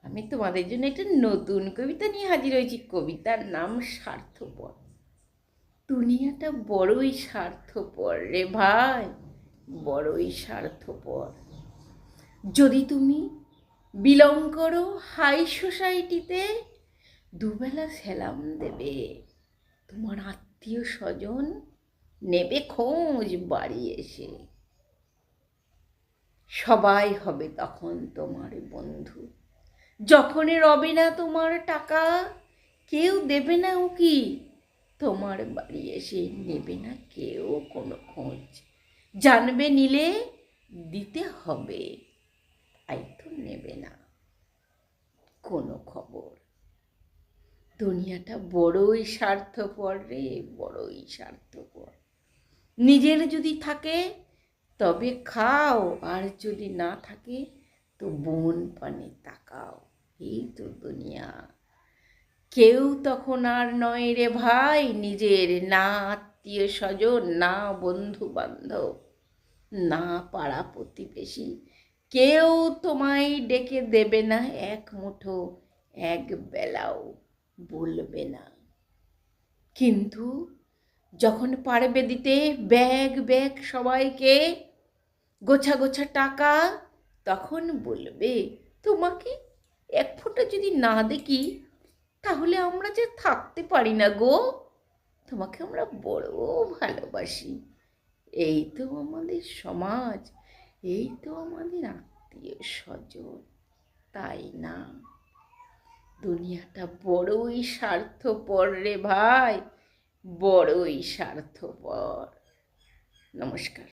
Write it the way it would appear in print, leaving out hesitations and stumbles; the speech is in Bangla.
আমি তোমাদের জন্য একটা নতুন কবিতা নিয়ে হাজির হয়েছি। কবিতার নাম স্বার্থপর। দুনিয়াটা বড়ই স্বার্থপর রে ভাই, বড়ই স্বার্থপর। যদি তুমি বিলং করো হাই সোসাইটিতে, দুবেলা সেলাম দেবে, তোমার আত্মীয় স্বজন নেবে খোঁজ বাড়ি এসে। সবাই হবে তখন তোমার বন্ধু। যখনই রবে না তোমার টাকা, কেউ দেবে না উকি, তোমার বাড়ি এসে নেবে না কেউ কোনো খোঁজ। জানবে নিলে দিতে হবে, তাই তো নেবে না কোনো খবর। দুনিয়াটা বড়ই স্বার্থপর রে, বড়ই স্বার্থপর। নিজের যদি থাকে তবে খাও, আর যদি না থাকে তো বন পানে তাকাও। এই তো দুনিয়া। কেউ তখন আর নয় রে ভাই নিজের, না আত্মীয় স্বজন, না বন্ধু বান্ধব, না পাড়া প্রতিবেশী। কেউ তোমায় ডেকে দেবে না এক মুঠো, এক বেলাও বলবে না। কিন্তু যখন পারবে দিতে ব্যাগ ব্যাগ সবাইকে, গোছা গোছা টাকা, তখন বলবে তোমাকে এক ফোঁটা যদি না দেখি তাহলে আমরা যে থাকতে পারি না গো, তোমাকে আমরা বড় ভালোবাসি। এই তো আমাদের সমাজ, এই তো আমাদের আত্মীয় স্বজন, তাই না? দুনিয়াটা বড়ই স্বার্থপর রে ভাই, বড়ই স্বার্থপর। নমস্কার।